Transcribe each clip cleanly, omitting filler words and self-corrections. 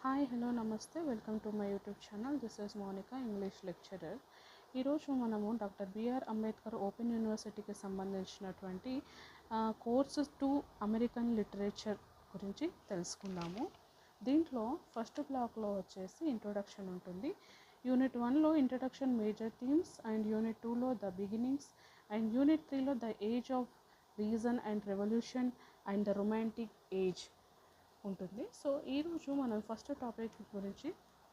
Hi hello నమస్తే welcome to my YouTube channel. This is Monika, English lecturer. ఈరోజు మనము doctor BR Ambedkar open యూనివర్సిటీకి సంబంధించినటువంటి కోర్సెస్ టు అమెరికన్ లిటరేచర్ గురించి తెలుసుకుందాము. దీంట్లో ఫస్ట్ బ్లాక్లో వచ్చేసి ఇంట్రొడక్షన్ ఉంటుంది. యూనిట్ 1లో introduction, major themes, and unit 2లో ద బిగినింగ్స్, అండ్ యూనిట్ 3లో the age of reason and revolution and the romantic age ఉంటుంది. సో ఈరోజు మనం ఫస్ట్ టాపిక్ గురించి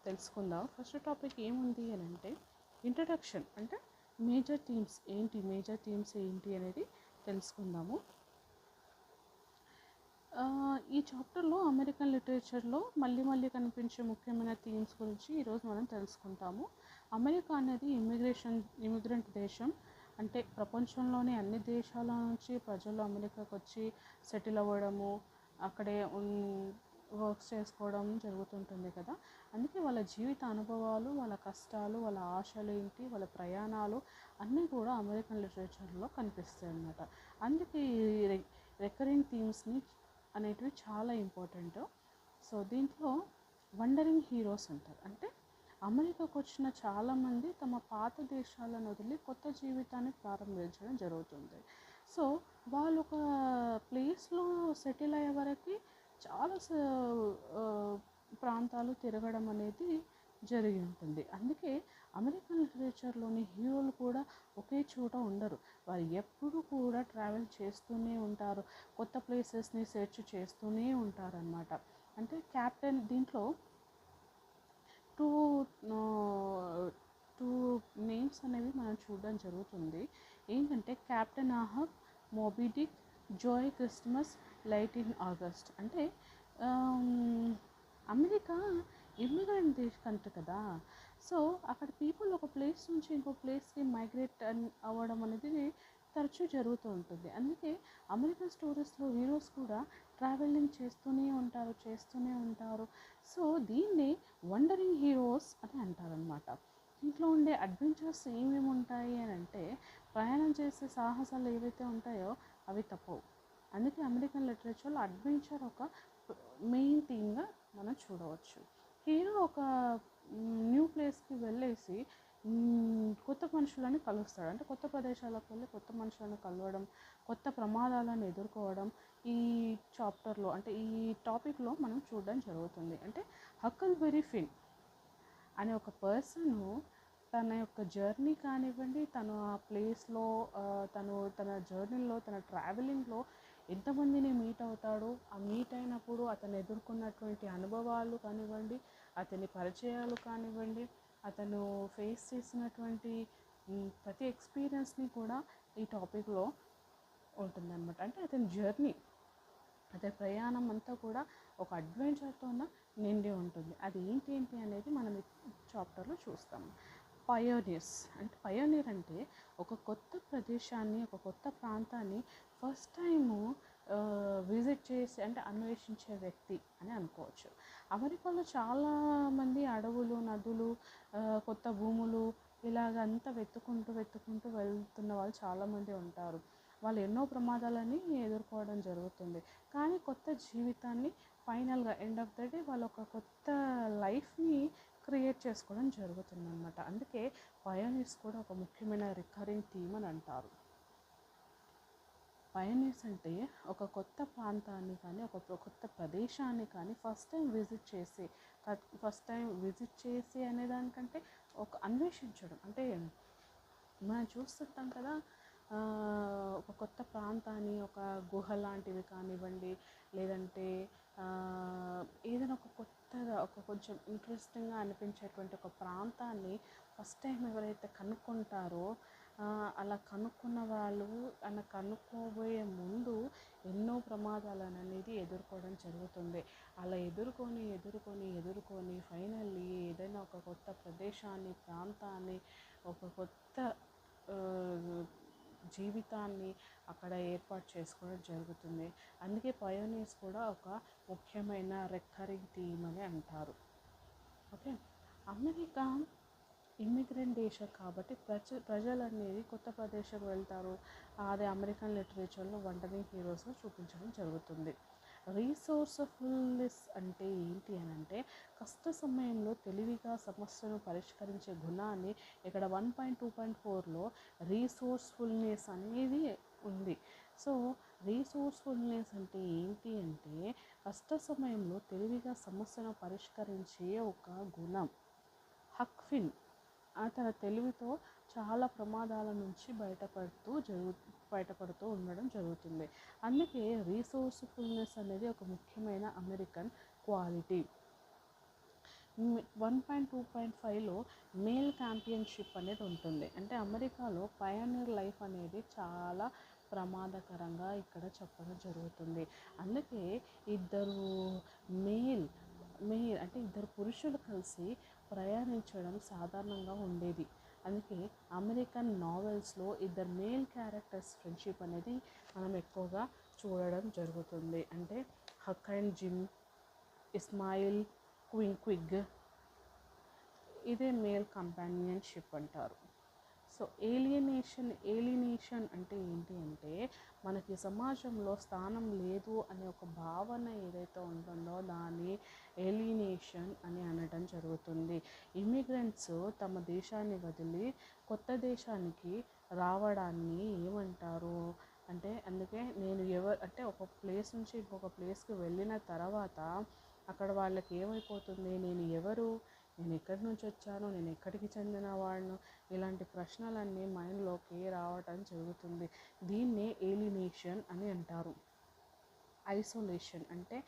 తెలుసుకుందాం. ఫస్ట్ టాపిక్ ఏముంది అని అంటే ఇంట్రడక్షన్, అంటే మేజర్ థీమ్స్ ఏంటి అనేది తెలుసుకుందాము. ఈ చాప్టర్లో అమెరికన్ లిటరేచర్లో మళ్ళీ కనిపించే ముఖ్యమైన థీమ్స్ గురించి ఈరోజు మనం తెలుసుకుంటాము. అమెరికా అనేది ఇమిగ్రెంట్ దేశం. అంటే ప్రపంచంలోని అన్ని దేశాల నుంచి ప్రజలు అమెరికాకు వచ్చి సెటిల్ అవ్వడము, అక్కడే వర్క్స్ చేసుకోవడం జరుగుతుంటుంది కదా. అందుకే వాళ్ళ జీవిత అనుభవాలు, వాళ్ళ కష్టాలు, వాళ్ళ ఆశలు ఏంటి, వాళ్ళ ప్రయాణాలు అన్నీ కూడా అమెరికన్ లిటరేచర్లో కనిపిస్తాయి అన్నమాట. అందుకే ఈ రికరింగ్ థీమ్స్ని అనేటివి చాలా ఇంపార్టెంట్. సో దీంట్లో వండరింగ్ హీరోస్ అంటారు. అంటే అమెరికాకు వచ్చిన చాలామంది తమ పాత దేశాలను వదిలి కొత్త జీవితాన్ని ప్రారంభించడం జరుగుతుంది. సో వాళ్ళు ఒక ప్లేస్లో సెటిల్ అయ్యే వరకు చాలా ప్రాంతాలు తిరగడం అనేది జరిగి ఉంటుంది. అందుకే అమెరికన్ లిటరేచర్లోని హీరోలు కూడా ఒకే చోట ఉండరు. వారు ఎప్పుడు కూడా ట్రావెల్ చేస్తూనే ఉంటారు, కొత్త ప్లేసెస్ని సెర్చ్ చేస్తూనే ఉంటారనమాట. అంటే క్యాప్టెన్, దీంట్లో టూ నేమ్స్ అనేవి మనం చూడడం జరుగుతుంది. ఏంటంటే captain Ahab, Moby Dick, joy Christmas, light in August. అంటే అమెరికా ఇమ్మిగ్రెంట్ కంట్రీ కదా. సో అక్కడ పీపుల్ ఒక ప్లేస్ నుంచి ఇంకో ప్లేస్కి మైగ్రేట్ అవ్వడం అనేది తరచూ జరుగుతూ ఉంటుంది. అందుకే అమెరికన్ స్టోరీస్లో హీరోస్ కూడా ట్రావెలింగ్ చేస్తూనే ఉంటారు. సో దీన్ని వండరింగ్ హీరోస్ అని అంటారనమాట. ఇంట్లో ఉండే అడ్వెంచర్స్ ఏమేమి ఉంటాయి అని అంటే, ప్రయాణం చేసే సాహసాలు ఏవైతే ఉంటాయో అవి తప్పవు. అందుకే అమెరికన్ లిటరేచర్లో అడ్వెంచర్ ఒక మెయిన్ థీమ్గా మనం చూడవచ్చు. హీరో ఒక న్యూ ప్లేస్కి వెళ్ళేసి కొత్త మనుషులను కలుస్తాడు. అంటే కొత్త ప్రదేశాలకు వెళ్ళి కొత్త మనుషులను కలవడం, కొత్త ప్రమాదాలను ఎదుర్కోవడం ఈ చాప్టర్లో, అంటే ఈ టాపిక్లో మనం చూడడం జరుగుతుంది. అంటే హక్కల్బెరీ ఫిన్ అనే ఒక పర్సను తన యొక్క జర్నీ కానివ్వండి, తను ఆ ప్లేస్లో తన జర్నీలో, తన ట్రావెలింగ్లో ఎంతమందిని మీట్ అవుతాడు, ఆ మీట్ అయినప్పుడు అతను ఎదుర్కొన్నటువంటి అనుభవాలు కానివ్వండి, అతని పరిచయాలు కానివ్వండి, అతను ఫేస్ చేసినటువంటి ప్రతి ఎక్స్పీరియన్స్ని కూడా ఈ టాపిక్లో ఉంటుందన్నమాట. అంటే అతని జర్నీ, అతని ప్రయాణం అంతా కూడా ఒక అడ్వెంచర్తో నిండి ఉంటుంది. అది ఏంటి అనేది మనం ఈ చాప్టర్లో చూస్తాము. పయోనీర్ అంటే ఒక కొత్త ప్రదేశాన్ని, ఒక కొత్త ప్రాంతాన్ని ఫస్ట్ టైము విజిట్ చేసి, అంటే అన్వేషించే వ్యక్తి అని అనుకోవచ్చు. అమెరికాలో చాలామంది అడవులు, నదులు, కొత్త భూములు ఇలాగంతా వెతుకుంటూ వెళ్తున్న వాళ్ళు చాలామంది ఉంటారు. వాళ్ళు ఎన్నో ప్రమాదాలని ఎదుర్కోవడం జరుగుతుంది. కానీ కొత్త జీవితాన్ని ఫైనల్గా ఎండ్ ఆఫ్ ద డే వాళ్ళు ఒక కొత్త లైఫ్ని క్రియేట్ చేసుకోవడం జరుగుతుందన్నమాట. అందుకే పయోనీర్స్ కూడా ఒక ముఖ్యమైన రికరింగ్ థీమ్ అని అంటారు. పయోనీర్స్ అంటే ఒక కొత్త ప్రాంతాన్ని కానీ, ఒక కొత్త ప్రదేశాన్ని కానీ ఫస్ట్ టైం విజిట్ చేసి అనేదానికంటే ఒక అన్వేషించడం. అంటే మనం చూస్తుంటాం కదా, ఒక కొత్త ప్రాంతాన్ని, ఒక గుహ లాంటివి కానివ్వండి, లేదంటే ఏదైనా ఒక కొత్తగా, ఒక కొంచెం ఇంట్రెస్టింగ్గా అనిపించేటువంటి ఒక ప్రాంతాన్ని ఫస్ట్ టైం ఎవరైతే కనుక్కుంటారో, అలా కనుక్కున్న వాళ్ళు అలా కనుక్కోబోయే ముందు ఎన్నో ప్రమాదాలను అనేది ఎదుర్కోవడం జరుగుతుంది. అలా ఎదుర్కొని ఫైనల్లీ ఏదైనా ఒక కొత్త ప్రదేశాన్ని, ప్రాంతాన్ని, ఒక కొత్త జీవితాన్ని అక్కడ ఏర్పాటు చేసుకోవడం జరుగుతుంది. అందుకే పయోనీర్స్ కూడా ఒక ముఖ్యమైన రికరింగ్ థీమ్ అని అంటారు. ఓకే, అమెరికా ఇమ్మిగ్రెంట్ దేశం కాబట్టి ప్రజలు అనేది కొత్త ప్రదేశంకి వెళ్తారు. అదే అమెరికన్ లిటరేచర్లో వండరింగ్ హీరోస్గా చూపించడం జరుగుతుంది. రీసోర్స్ఫుల్నెస్ అంటే ఏంటి అని అంటే, ఒక కష్ట సమయంలో తెలివిగా సమస్యను పరిష్కరించే గుణాన్ని ఇక్కడ 1.2.4లో రీసోర్స్ఫుల్నెస్ అనేది ఉంది. సో రీసోర్స్ఫుల్నెస్ అంటే ఏంటి అంటే కష్ట సమయంలో తెలివిగా సమస్యను పరిష్కరించే ఒక గుణం. హక్ఫిన్ తన తెలివితో చాలా ప్రమాదాల నుంచి బయటపడుతూ ఉండడం జరుగుతుంది. అందుకే రీసోర్స్ఫుల్నెస్ అనేది ఒక ముఖ్యమైన అమెరికన్ క్వాలిటీ. 1.2.5లో మేల్ ఛాంపియన్షిప్ అనేది ఉంటుంది. అంటే అమెరికాలో పయనీర్ లైఫ్ అనేది చాలా ప్రమాదకరంగా ఇక్కడ చెప్పడం జరుగుతుంది. అందుకే ఇద్దరు మేల్ అంటే ఇద్దరు పురుషులు కలిసి ప్రయాణించడం సాధారణంగా ఉండేది. అందుకే అమెరికన్ నావెల్స్లో ఇద్దరు మేల్ క్యారెక్టర్స్ ఫ్రెండ్షిప్ అనేది మనం ఎక్కువగా చూడడం జరుగుతుంది. అంటే హక్ అండ్ జిమ్, ఇస్మాయిల్ క్విగ్, ఇదే మేల్ కంపానియన్షిప్ అంటారు. సో ఏలినేషన్ అంటే ఏంటి అంటే మనకి సమాజంలో స్థానం లేదు అనే ఒక భావన ఏదైతే ఉంటుందో దాన్ని ఏలినేషన్ అని అనడం జరుగుతుంది. ఇమిగ్రెంట్స్ తమ దేశాన్ని వదిలి కొత్త దేశానికి రావడాన్ని ఏమంటారు అంటే, అందుకే నేను అంటే ఒక ప్లేస్ నుంచి ఇంకొక ప్లేస్కి వెళ్ళిన తర్వాత అక్కడ వాళ్ళకి ఏమైపోతుంది, నేను ఎవరు, నేను ఎక్కడి నుంచి వచ్చాను, నేను ఎక్కడికి చెందిన వాడిను, ఇలాంటి ప్రశ్నలన్నీ మైండ్లోకి రావటం జరుగుతుంది. దీన్నే ఏలినేషన్ అని అంటారు. ఐసోలేషన్ అంటే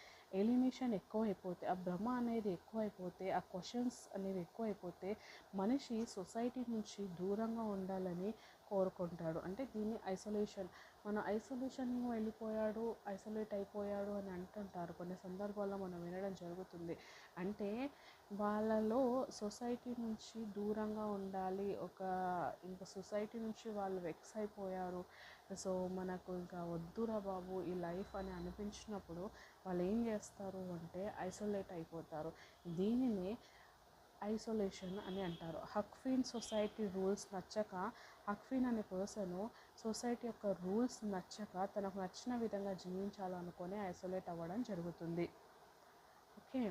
ఏలినేషన్ ఎక్కువైపోతే, ఆ భ్రమ అనేది ఎక్కువైపోతే, ఆ క్వశ్చన్స్ అనేది ఎక్కువైపోతే మనిషి సొసైటీ నుంచి దూరంగా ఉండాలని కోరుకుంటాడు. అంటే దీన్ని ఐసోలేషన్. మన ఐసోలేషన్ వెళ్ళిపోయాడు, ఐసోలేట్ అయిపోయాడు అని అంటుంటారు. కొన్ని సందర్భాల్లో మనం వినడం జరుగుతుంది. అంటే వాళ్ళలో సొసైటీ నుంచి దూరంగా ఉండాలి, ఇంకా సొసైటీ నుంచి వాళ్ళు వెక్స్ అయిపోయారు, సో మనకు ఇంకా వద్దురా బాబు ఈ లైఫ్ అని అనిపించినప్పుడు వాళ్ళు ఏం చేస్తారు అంటే ఐసోలేట్ అయిపోతారు. దీనినే ఐసోలేషన్ అని అంటారు. హక్ఫిన్ సొసైటీ రూల్స్ నచ్చక, హక్ఫిన్ అనే పర్సను సొసైటీ యొక్క రూల్స్ నచ్చక తనకు నచ్చిన విధంగా జీవించాలనుకొని ఐసోలేట్ అవ్వడం జరుగుతుంది. ఓకే,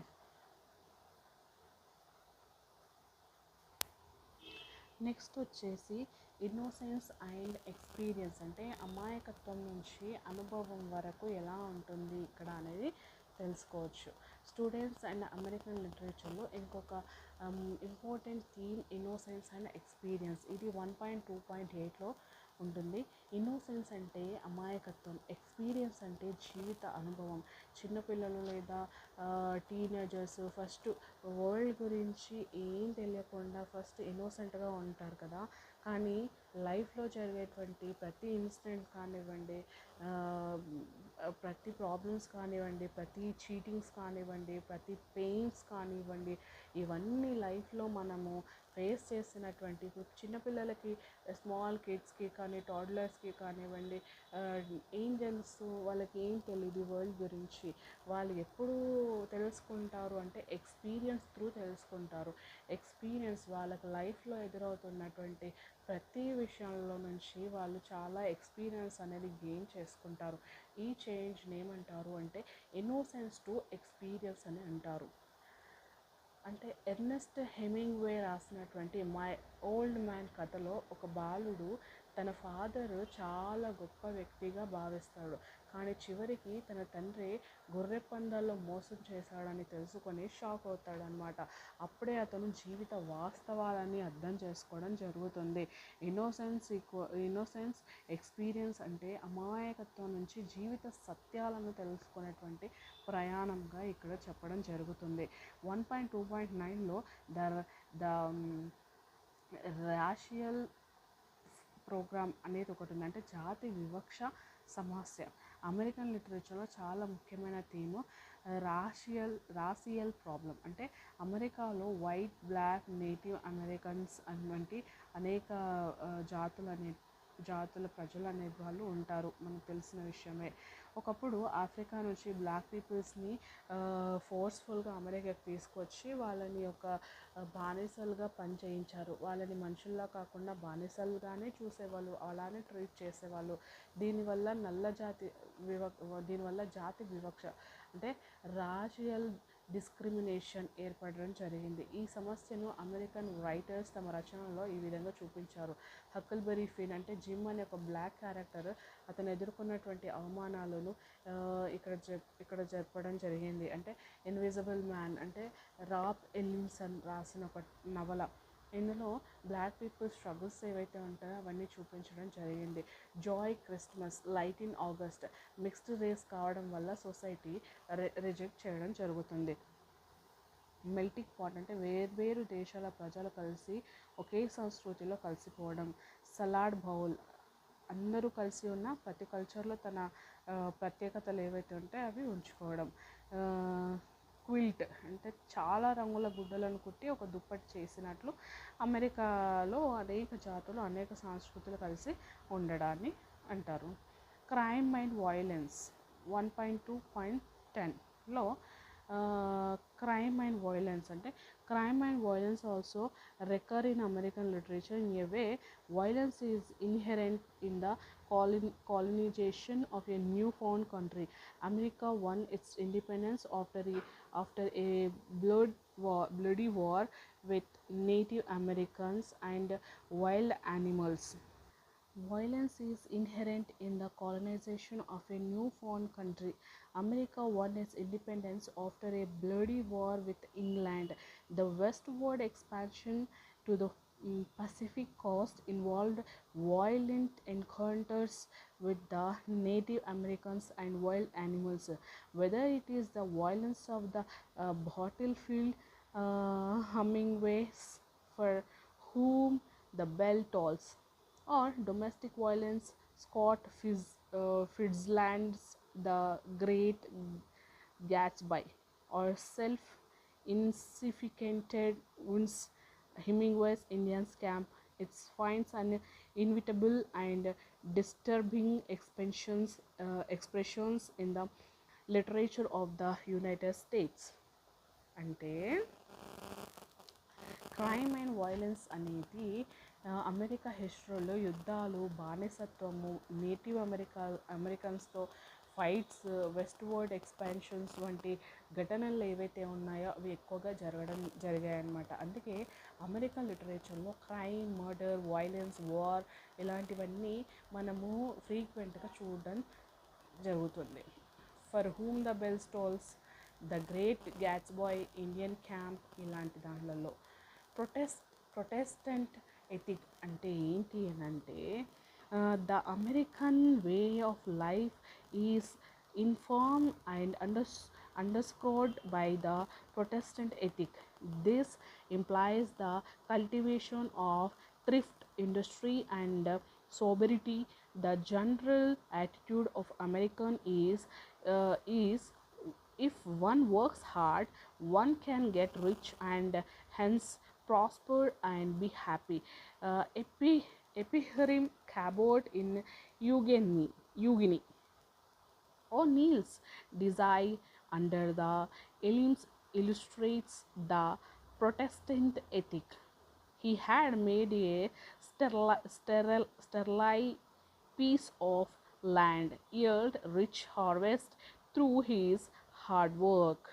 నెక్స్ట్ వచ్చేసి ఇన్నోసెన్స్ అండ్ ఎక్స్పీరియన్స్. అంటే అమాయకత్వం నుంచి అనుభవం వరకు ఎలా ఉంటుంది ఇక్కడ అనేది తెలుసుకోవచ్చు. స్టూడెంట్స్ అండ్ అమెరికన్ లిటరేచర్లో ఇంకొక important theme innocence and experience. ఇది 1.2.8లో ఉంటుంది. ఇన్నోసెన్స్ అంటే అమాయకత్వం, ఎక్స్పీరియన్స్ అంటే జీవిత అనుభవం. చిన్నపిల్లలు లేదా టీనేజర్స్ ఫస్ట్ వరల్డ్ గురించి ఏం తెలియకుండా ఫస్ట్ ఇన్నోసెంట్గా ఉంటారు కదా, కానీ లైఫ్లో జరిగేటువంటి ప్రతి ఇన్సిడెంట్ కానివ్వండి, ప్రతి ప్రాబ్లమ్స్ కానివ్వండి, ప్రతి చీటింగ్స్ కానివ్వండి, ప్రతి పెయిన్స్ కానివ్వండి, ఇవన్నీ లైఫ్లో మనము ఫేస్ చేసినటువంటి చిన్నపిల్లలకి, స్మాల్ కిడ్స్కి కానీ టాడ్లర్స్కి కానివ్వండి, ఏం తెలుసు వాళ్ళకి, ఏం తెలియదు వరల్డ్ గురించి, వాళ్ళు ఎప్పుడు తెలుసుకుంటారు అంటే ఎక్స్పీరియన్స్ త్రూ తెలుసుకుంటారు. ఎక్స్పీరియన్స్ వాళ్ళకి లైఫ్లో ఎదురవుతున్నటువంటి ప్రతి విషయంలో నుంచి వాళ్ళు చాలా ఎక్స్పీరియన్స్ అనేది గెయిన్ చేసుకుంటారు. ఈ చేంజ్ని ఏమంటారు అంటే ఇన్నోసెన్స్ టు ఎక్స్పీరియన్స్ అని అంటారు. అంటే ఎర్నెస్ట్ హెమింగ్వే రాసినటువంటి మై ఓల్డ్ మ్యాన్ కథలో ఒక బాలుడు తన ఫాదర్ చాలా గొప్ప వ్యక్తిగా భావిస్తాడు, కానీ చివరికి తన తండ్రి గొర్రె పందాల్లో మోసం చేశాడని తెలుసుకొని షాక్ అవుతాడనమాట. అప్పుడే అతను జీవిత వాస్తవాలని అర్థం చేసుకోవడం జరుగుతుంది. ఇన్నోసెన్స్ ఎక్స్పీరియన్స్ అంటే అమాయకత్వం నుంచి జీవిత సత్యాలను తెలుసుకునేటువంటి ప్రయాణంగా ఇక్కడ చెప్పడం జరుగుతుంది. 1.2.9లో ద ర్యాషియల్ ప్రోగ్రామ్ అనేది ఒకటి ఉంది. అంటే జాతి వివక్ష సమస్య. అమెరికన్ లిటరేచర్లో చాలా ముఖ్యమైన థీము రాసియల్ ప్రాబ్లం. అంటే అమెరికాలో వైట్, బ్లాక్, నేటివ్ అమెరికన్స్ వంటి అనేక జాతుల ప్రజలు అనే వాళ్ళు ఉంటారు, మనకు తెలిసిన విషయమే. ఒకప్పుడు ఆఫ్రికా నుంచి బ్లాక్ పీపుల్స్ని ఫోర్స్ఫుల్గా అమెరికాకి తీసుకొచ్చి వాళ్ళని ఒక బానిసలుగా పనిచేయించారు. వాళ్ళని మనుషుల్లా కాకుండా బానిసలుగానే చూసేవాళ్ళు, అలానే ట్రీట్ చేసేవాళ్ళు. దీనివల్ల జాతి వివక్ష అంటే డిస్క్రిమినేషన్ ఏర్పడడం జరిగింది. ఈ సమస్యను అమెరికన్ రైటర్స్ తమ రచనలో ఈ విధంగా చూపించారు. హక్కల్బెరీ ఫిన్ అంటే జిమ్ అనే ఒక బ్లాక్ క్యారెక్టర్ అతను ఎదుర్కొన్నటువంటి అవమానాలను ఇక్కడ జరపడం జరిగింది. అంటే ఇన్విజిబుల్ మ్యాన్ అంటే రాబ్ ఎల్లిన్సన్ రాసిన ఒక నవల. ఇందులో బ్లాక్ పీపుల్ స్ట్రగుల్స్ ఏవైతే ఉంటాయో అవన్నీ చూపించడం జరిగింది. Joy Christmas, light in August mixed race కావడం వల్ల సొసైటీ రిజెక్ట్ చేయడం జరుగుతుంది. మెల్టింగ్ పాట్ అంటే వేర్వేరు దేశాల ప్రజలు కలిసి ఒకే సంస్కృతిలో కలిసిపోవడం. సలాడ్ బౌల్ అందరూ కలిసి ఉన్న ప్రతి కల్చర్లో తన ప్రత్యేకతలు ఏవైతే ఉంటాయో అవి ఉంచుకోవడం. క్విల్ట్ అంటే చాలా రంగుల గుడ్డలను కుట్టి ఒక దుప్పటి చేసినట్లు అమెరికాలో అనేక జాతులు అనేక సంస్కృతులు కలిసి ఉండడాన్ని అంటారు. క్రైమ్ అండ్ వైలెన్స్ 1.2.10లో crime and violence అంటే crime and violence also recur in American literature in a way. Violence is inherent in the colonization of a newfound country. America won its independence after a bloody war with Native Americans and wild animals. Violence is inherent in the colonization of a newfound country. America won its independence after a bloody war with England. The westward expansion to the Pacific coast involved violent encounters with the Native Americans and wild animals. Whether it is the violence of the battlefield, Hemingways for whom the bell tolls, or domestic violence, Scott Fitzgerald's The Great Gatsby, or self-insignificant wounds, Hemingway's Indians Camp, it finds an inevitable and disturbing expressions in the literature of the United States. అంటే crime and violence అనేది America హిస్టరీలో యుద్ధాలు, బానిసత్వము, నేటివ్ అమెరికన్స్తో fights, westward expansions వంటి ఘటనలు ఏవైతే ఉన్నాయో అవి ఎక్కువగా జరిగాయన్నమాట. అందుకే అమెరికన్ లిటరేచర్లో క్రైమ్, మర్డర్, వైలెన్స్, వార్ ఇలాంటివన్నీ మనము ఫ్రీక్వెంట్గా చూడడం జరుగుతుంది. For whom the bell tolls, the great Gatsby, Indian camp ఇలాంటి దాంట్లలో. ప్రొటెస్టెంట్ ఎథిక్ అంటే ఏంటి అని అంటే the American way of life is informed and underscored by the Protestant ethic. This implies the cultivation of thrift, industry, and sobriety. The general attitude of American is if one works hard, one can get rich and hence prosper and be happy. Ephraim Cabot in Eugenie O'Neill's Desire under the Elms illustrates the Protestant ethic. He had made a sterile piece of land, yield rich harvest through his hard work.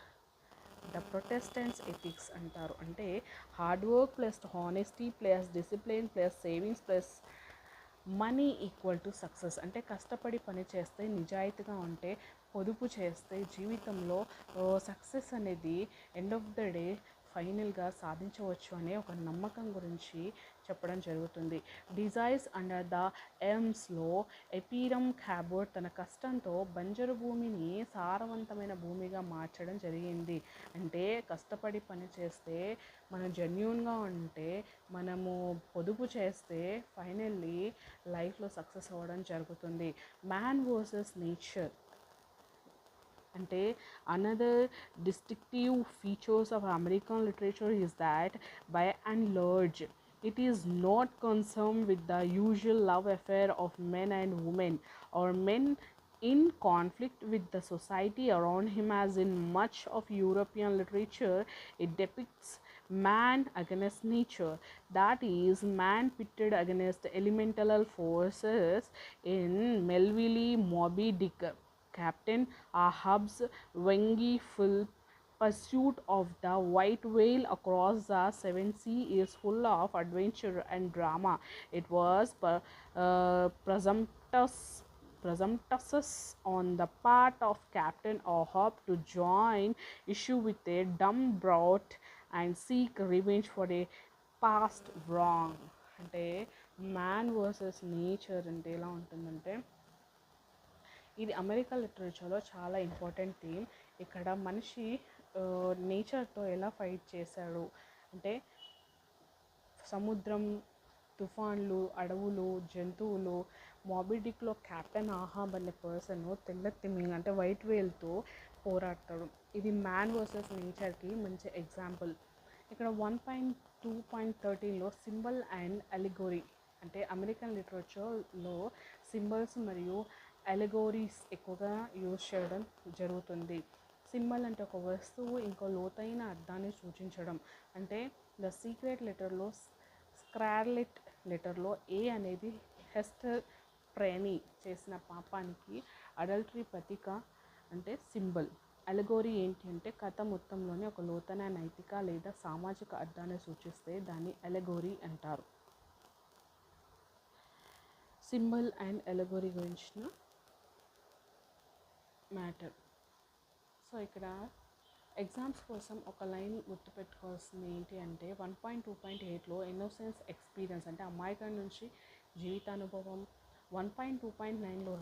The Protestants ethics అంటారు. అంటే hard work plus honesty plus discipline plus savings plus money equal to success. అంటే కష్టపడి పని చేస్తే, నిజాయితీగా ఉంటే, పొదుపు చేస్తే జీవితంలో సక్సెస్ అనేది ఎండ్ ఆఫ్ ద డే ఫైనల్గా సాధించవచ్చు అనే ఒక నమ్మకం గురించి చెప్పడం జరుగుతుంది. డిజైర్స్ అండర్ ద ఎల్మ్స్లో ఎఫ్రైమ్ క్యాబోట్ తన కష్టంతో బంజరు భూమిని సారవంతమైన భూమిగా మార్చడం జరిగింది. అంటే కష్టపడి పని చేస్తే, మనం జెన్యూన్గా ఉంటే, మనము పొదుపు చేస్తే ఫైనల్లీ లైఫ్లో సక్సెస్ అవ్వడం జరుగుతుంది. మ్యాన్ వర్సెస్ నేచర్ అంటే another distinctive features of American literature is that by and large it is not concerned with the usual love affair of men and women or men in conflict with the society around him, as in much of European literature. It depicts man against nature, that is, man pitted against elemental forces in Melville, Moby Dick, Captain Ahab's Wengi pursuit of the white whale across the seven sea is full of adventure and drama. It was presumptuous on the part of Captain Ahab to join issue with a dumb brought and seek revenge for a past wrong. అంటే man versus nature అంటే ఎలా ఉంటుందంటే, ఇది America లిటరేచర్లో చాలా important theme. ఇక్కడ మనిషి నేచర్తో ఎలా fight చేశాడు అంటే, సముద్రం, తుఫాన్లు, అడవులు, జంతువులు. మాబిడిక్లో కెప్టెన్ ఆహాబ్ అనే పర్సన్ తెల్ల తిమ్మింగ్ అంటే వైట్ వేల్తో పోరాడతాడు. ఇది మ్యాన్ వర్సెస్ నేచర్కి మంచి ఎగ్జాంపుల్. ఇక్కడ 1.2.13లో సింబల్ అండ్ అలిగోరీ అంటే అమెరికన్ లిటరేచర్లో సింబల్స్ మరియు అలిగోరీస్ ఎక్కువగా యూజ్ చేయడం జరుగుతుంది. సింబల్ అంటే ఒక వస్తువు ఇంకో లోతైన అర్థాన్ని సూచించడం. అంటే ద సీక్రెట్ లెటర్లో, స్కార్లెట్ లెటర్లో ఏ అనేది హెస్టర్ ప్రేని చేసిన పాపానికి అడల్టరీ ప్రతీక అంటే సింబల్. అలెగోరీ ఏంటి అంటే కథ మొత్తంలోనే ఒక లోతైన నైతిక లేదా సామాజిక అర్థాన్ని సూచిస్తే దాన్ని అలెగోరీ అంటారు. సింబల్ అండ్ అలెగోరీ గురించిన మ్యాటర్. సో ఇక్కడ ఎగ్జామ్స్ కోసం ఒక లైన్ గుర్తుపెట్టుకోవాల్సింది ఏంటి అంటే 1.2.8లో ఇన్నోసెన్స్ ఎక్స్పీరియన్స్ అంటే అమాయకం నుంచి జీవితానుభవం. 1.2.9లో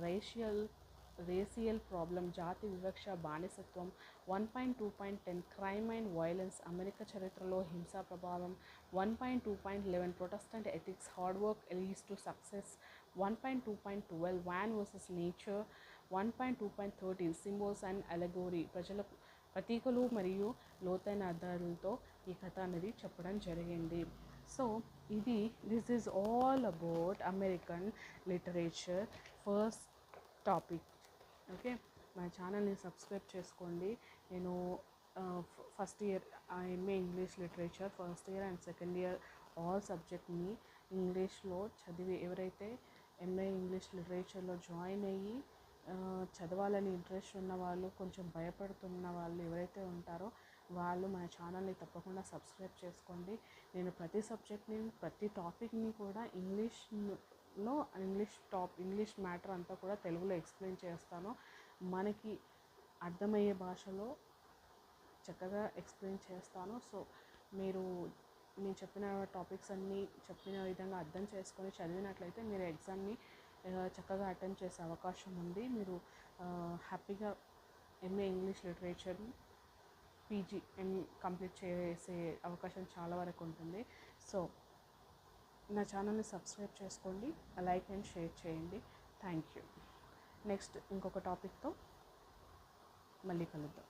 రేషియల్ ప్రాబ్లం జాతి వివక్ష బానిసత్వం. 1.2.10 క్రైమ్ అండ్ వైలెన్స్ అమెరికా చరిత్రలో హింసా ప్రభావం. 1.2.11 Protestant ethics hard work leads to success. 1.2.12 man versus nature. 1.2.13 symbols and allegory ప్రతీకలు మరియు లోతైన అర్థాలతో ఈ కథ అనేది చెప్పడం జరిగింది. So this is all about American literature first topic. Okay, మా ఛానల్ని సబ్స్క్రైబ్ చేసుకోండి. నేను first year MA English literature first year and second year all సబ్జెక్ట్ని ఇంగ్లీష్లో చదివి ఎవరైతే ఎంఏ ఇంగ్లీష్ లిటరేచర్లో జాయిన్ అయ్యి చదవాలని ఇంట్రెస్ట్ ఉన్న వాళ్ళు, కొంచెం భయపడుతున్న వాళ్ళు ఎవరైతే ఉంటారో వాళ్ళు మన ఛానల్ని తప్పకుండా సబ్స్క్రైబ్ చేసుకోండి. నేను ప్రతి సబ్జెక్ట్ని, ప్రతి టాపిక్ని కూడా ఇంగ్లీష్లో ఇంగ్లీష్ మ్యాటర్ అంతా కూడా తెలుగులో ఎక్స్ప్లెయిన్ చేస్తాను. మనకి అర్థమయ్యే భాషలో చక్కగా ఎక్స్ప్లెయిన్ చేస్తాను. సో మీరు నేను చెప్పిన టాపిక్స్ అన్నీ చెప్పిన విధంగా అర్థం చేసుకొని చదివినట్లయితే మీరు ఎగ్జామ్ని చక్కగా అటెండ్ చేసే అవకాశం ఉంది. మీరు హ్యాపీగా MA English literature PG complete చేసే అవకాశం చాలా వరకు ఉంటుంది. సో నా ఛానల్ని సబ్స్క్రైబ్ చేసుకోండి, లైక్ అండ్ షేర్ చేయండి. Thank you. నెక్స్ట్ ఇంకొక టాపిక్తో మళ్ళీ కలుద్దాం.